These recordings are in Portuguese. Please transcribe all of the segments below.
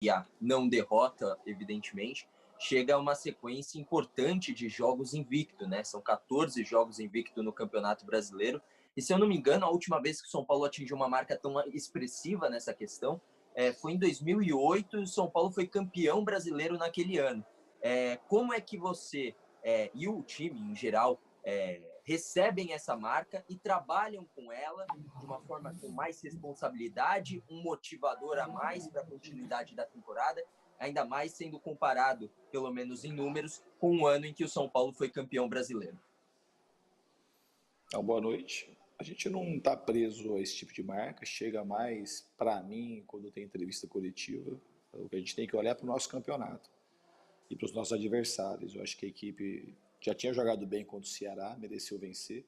a não derrota, evidentemente, chega a uma sequência importante de jogos invicto, né? São 14 jogos invicto no Campeonato Brasileiro. E, se eu não me engano, a última vez que o São Paulo atingiu uma marca tão expressiva nessa questão foi em 2008, e o São Paulo foi campeão brasileiro naquele ano. Como é que você e o time, em geral, recebem essa marca e trabalham com ela de uma forma com mais responsabilidade, um motivador a mais para a continuidade da temporada, ainda mais sendo comparado, pelo menos em números, com o ano em que o São Paulo foi campeão brasileiro? Boa noite. A gente não está preso a esse tipo de marca, chega mais para mim quando tem entrevista coletiva. O que a gente tem que olhar é para o nosso campeonato e para os nossos adversários. Eu acho que a equipe já tinha jogado bem contra o Ceará, mereceu vencer.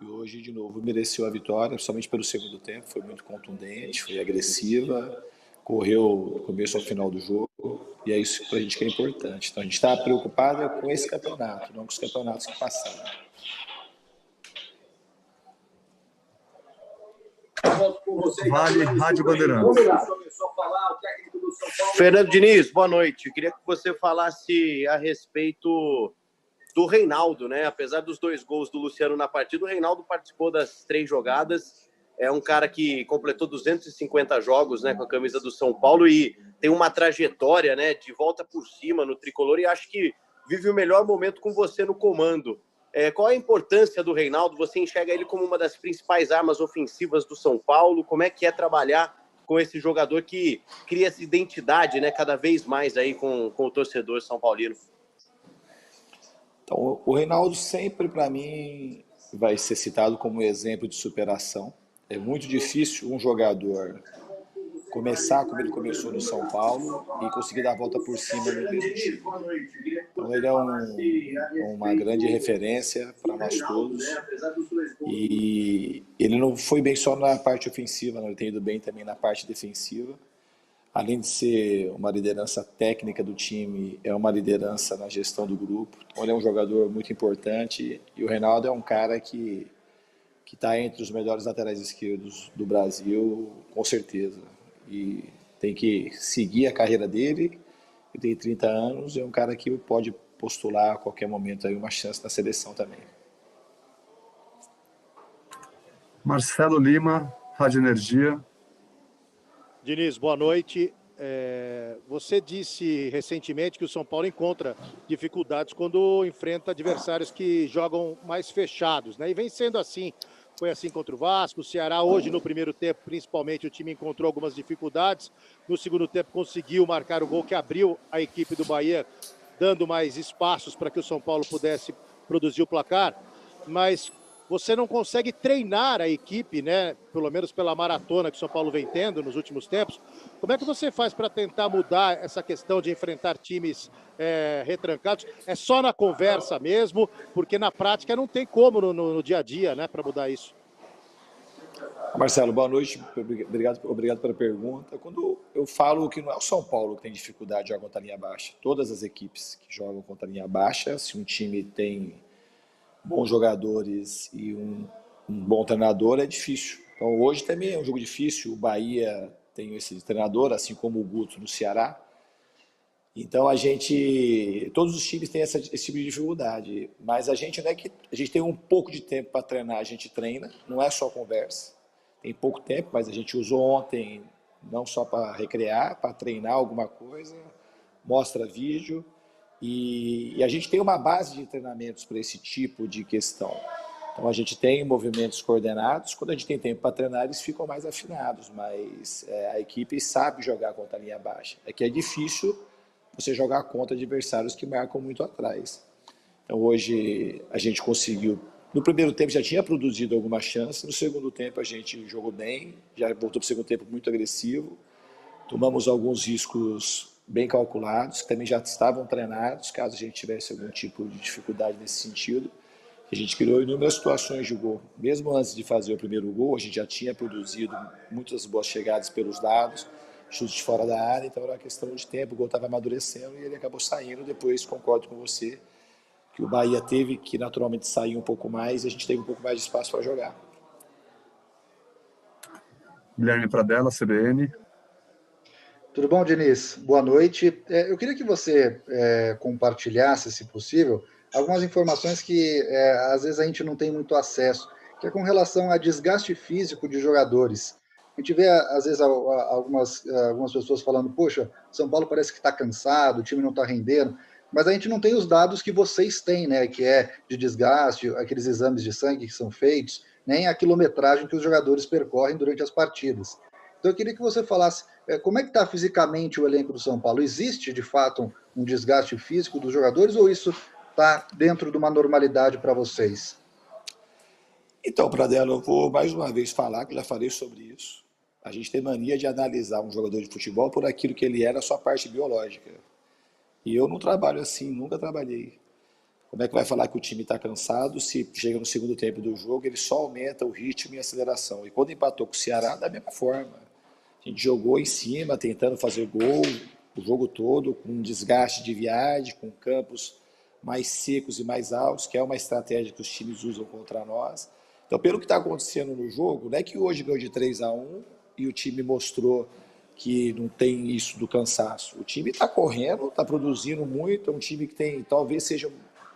E hoje, de novo, mereceu a vitória, principalmente pelo segundo tempo. Foi muito contundente, foi agressiva, correu do começo ao final do jogo. E é isso para a gente que é importante. Então, a gente está preocupado com esse campeonato, não com os campeonatos que passaram. Vale, Rádio Bandeirantes. Fernando Diniz, boa noite. Eu queria que você falasse a respeito do Reinaldo, né? Apesar dos 2 gols do Luciano na partida, o Reinaldo participou das 3 jogadas. É um cara que completou 250 jogos, né, com a camisa do São Paulo e tem uma trajetória, né, de volta por cima no tricolor e acho que vive o melhor momento com você no comando. Qual a importância do Reinaldo? Você enxerga ele como uma das principais armas ofensivas do São Paulo? Como é que é trabalhar com esse jogador que cria essa identidade, né, cada vez mais aí com o torcedor são paulino? Então, o Reinaldo sempre, para mim, vai ser citado como exemplo de superação. É muito difícil um jogador começar como ele começou no São Paulo e conseguir dar a volta por cima no mesmo time. Então, ele é uma grande referência para nós todos. E ele não foi bem só na parte ofensiva, não, ele tem ido bem também na parte defensiva. Além de ser uma liderança técnica do time, é uma liderança na gestão do grupo. Então, ele é um jogador muito importante e o Reinaldo é um cara que está entre os melhores laterais esquerdos do Brasil, com certeza. E tem que seguir a carreira dele. Ele tem 30 anos e é um cara que pode postular a qualquer momento aí uma chance na seleção também. Marcelo Lima, Rádio Energia. Diniz, boa noite. Você disse recentemente que o São Paulo encontra dificuldades quando enfrenta adversários que jogam mais fechados, né? E vem sendo assim. Foi assim contra o Vasco, o Ceará hoje no primeiro tempo, principalmente, o time encontrou algumas dificuldades. No segundo tempo conseguiu marcar o gol que abriu a equipe do Bahia, dando mais espaços para que o São Paulo pudesse produzir o placar. Mas você não consegue treinar a equipe, né? Pelo menos pela maratona que o São Paulo vem tendo nos últimos tempos. Como é que você faz para tentar mudar essa questão de enfrentar times retrancados? É só na conversa mesmo, porque na prática não tem como no dia a dia, né, para mudar isso. Marcelo, boa noite. Obrigado pela pergunta. Quando eu falo que não é o São Paulo que tem dificuldade de jogar contra a linha baixa, todas as equipes que jogam contra a linha baixa, se um time tem bons jogadores e um bom treinador, é difícil. Então, hoje também é um jogo difícil. O Bahia tem esse treinador, assim como o Guto no Ceará. Então, todos os times têm esse tipo de dificuldade. Mas a gente tem um pouco de tempo para treinar, a gente treina, não é só conversa. Tem pouco tempo, mas a gente usou ontem, não só para recrear, para treinar alguma coisa, mostra vídeo. E a gente tem uma base de treinamentos para esse tipo de questão. Então, a gente tem movimentos coordenados. Quando a gente tem tempo para treinar, eles ficam mais afinados. Mas a equipe sabe jogar contra a linha baixa. É que é difícil você jogar contra adversários que marcam muito atrás. Então, hoje, a gente conseguiu... No primeiro tempo, já tinha produzido alguma chance. No segundo tempo, a gente jogou bem. Já voltou para o segundo tempo muito agressivo. Tomamos alguns riscos bem calculados, que também já estavam treinados, caso a gente tivesse algum tipo de dificuldade nesse sentido. A gente criou inúmeras situações de gol. Mesmo antes de fazer o primeiro gol, a gente já tinha produzido muitas boas chegadas pelos lados, chutes de fora da área, então era uma questão de tempo, o gol estava amadurecendo e ele acabou saindo. Depois, concordo com você, que o Bahia teve que naturalmente sair um pouco mais e a gente teve um pouco mais de espaço para jogar. Guilherme Pradella, CBN. Tudo bom, Diniz? Boa noite. Eu queria que você compartilhasse, se possível, algumas informações que às vezes a gente não tem muito acesso, que é com relação a desgaste físico de jogadores. A gente vê, às vezes, algumas pessoas falando, poxa, São Paulo parece que está cansado, o time não está rendendo, mas a gente não tem os dados que vocês têm, né, que é de desgaste, aqueles exames de sangue que são feitos, nem a quilometragem que os jogadores percorrem durante as partidas. Então eu queria que você falasse como é que está fisicamente o elenco do São Paulo. Existe, de fato, um desgaste físico dos jogadores ou isso está dentro de uma normalidade para vocês? Então, Pradella, eu vou mais uma vez falar, que eu já falei sobre isso. A gente tem mania de analisar um jogador de futebol por aquilo que ele é na sua parte biológica. E eu não trabalho assim, nunca trabalhei. Como é que vai falar que o time está cansado se chega no segundo tempo do jogo, ele só aumenta o ritmo e a aceleração? E quando empatou com o Ceará, da mesma forma. A gente jogou em cima, tentando fazer gol o jogo todo, com um desgaste de viagem, com campos mais secos e mais altos, que é uma estratégia que os times usam contra nós. Então, pelo que está acontecendo no jogo, não é que hoje ganhou de 3-1 e o time mostrou que não tem isso do cansaço. O time está correndo, está produzindo muito, é um time que tem,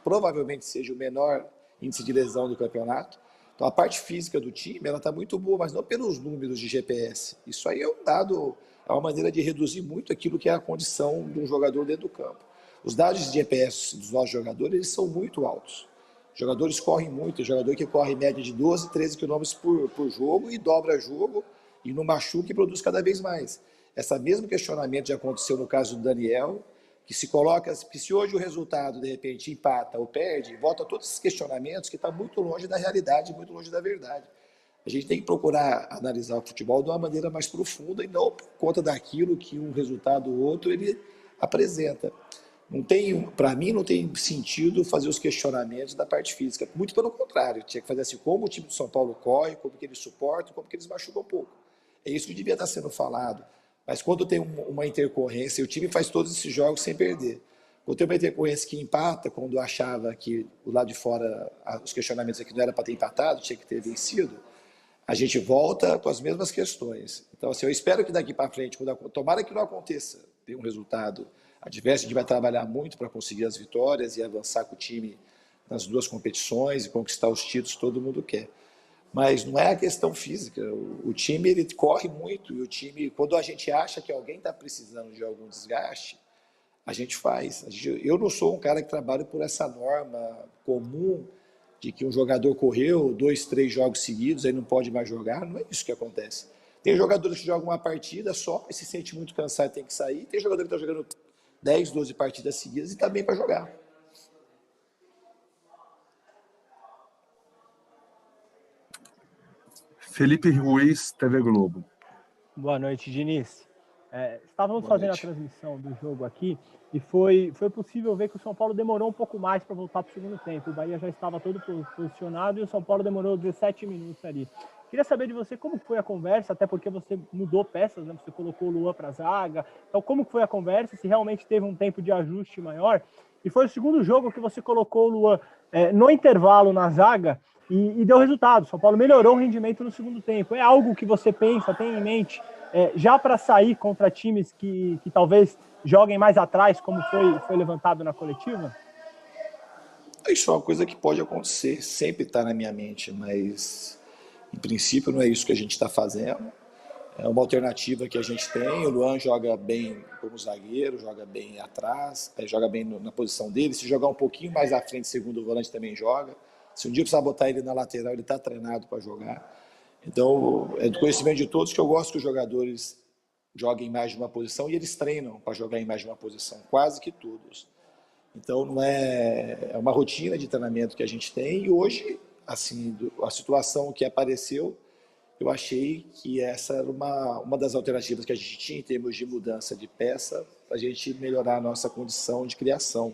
provavelmente seja o menor índice de lesão do campeonato. Então a parte física do time ela está muito boa, mas não pelos números de GPS. Isso aí é um dado, é uma maneira de reduzir muito aquilo que é a condição de um jogador dentro do campo. Os dados de GPS dos nossos jogadores eles são muito altos. Os jogadores correm muito, o jogador que corre em média de 12, 13 km por jogo e dobra jogo e não machuca e produz cada vez mais. Esse mesmo questionamento já aconteceu no caso do Daniel, que se coloca, que se hoje o resultado de repente empata ou perde, volta a todos esses questionamentos que está muito longe da realidade, muito longe da verdade. A gente tem que procurar analisar o futebol de uma maneira mais profunda e não por conta daquilo que um resultado ou outro ele apresenta. Não tem, para mim, não tem sentido fazer os questionamentos da parte física. Muito pelo contrário, tinha que fazer assim, como o time do São Paulo corre, como que eles suportam, como que eles machucam um pouco. É isso que devia estar sendo falado. Mas quando tem uma intercorrência, o time faz todos esses jogos sem perder. Quando tem uma intercorrência que empata, quando achava que o lado de fora, os questionamentos aqui não era para ter empatado, tinha que ter vencido, a gente volta com as mesmas questões. Então, assim, eu espero que daqui para frente, tomara que não aconteça, ter um resultado adverso, a gente vai trabalhar muito para conseguir as vitórias e avançar com o time nas duas competições e conquistar os títulos que todo mundo quer. Mas não é a questão física. O time ele corre muito e o time, quando a gente acha que alguém está precisando de algum desgaste, a gente faz. Eu não sou um cara que trabalha por essa norma comum de que um jogador correu 2, 3 jogos seguidos, aí não pode mais jogar. Não é isso que acontece. Tem jogadores que jogam uma partida só e se sente muito cansado e tem que sair. Tem jogador que está jogando 10, 12 partidas seguidas e está bem para jogar. Felipe Ruiz, TV Globo. Boa noite, Diniz. Estávamos Boa fazendo noite. a transmissão do jogo aqui e foi possível ver que o São Paulo demorou um pouco mais para voltar para o segundo tempo. O Bahia já estava todo posicionado e o São Paulo demorou 17 minutos ali. Queria saber de você como foi a conversa, até porque você mudou peças, né? Você colocou o Luan para a zaga. Então, como foi a conversa? Se realmente teve um tempo de ajuste maior? E foi o segundo jogo que você colocou o Luan no intervalo na zaga e deu resultado. O São Paulo melhorou o rendimento no segundo tempo. É algo que você pensa, tem em mente, já para sair contra times que talvez joguem mais atrás, como foi levantado na coletiva? Isso é uma coisa que pode acontecer, sempre está na minha mente, mas em princípio não é isso que a gente está fazendo. É uma alternativa que a gente tem. O Luan joga bem como zagueiro, joga bem atrás, joga bem na posição dele. Se jogar um pouquinho mais à frente, segundo volante também joga. Se um dia precisar botar ele na lateral, ele está treinado para jogar. Então, é do conhecimento de todos que eu gosto que os jogadores joguem mais de uma posição e eles treinam para jogar em mais de uma posição, quase que todos. Então, não é uma rotina de treinamento que a gente tem e hoje, assim, a situação que apareceu, eu achei que essa era uma das alternativas que a gente tinha em termos de mudança de peça para a gente melhorar a nossa condição de criação.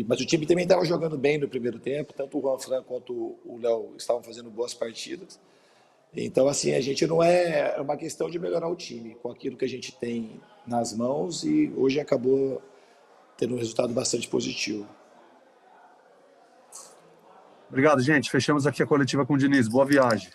Mas o time também estava jogando bem no primeiro tempo, tanto o Juan Fran quanto o Léo estavam fazendo boas partidas. Então, assim, a gente não é uma questão de melhorar o time com aquilo que a gente tem nas mãos e hoje acabou tendo um resultado bastante positivo. Obrigado, gente. Fechamos aqui a coletiva com o Diniz. Boa viagem.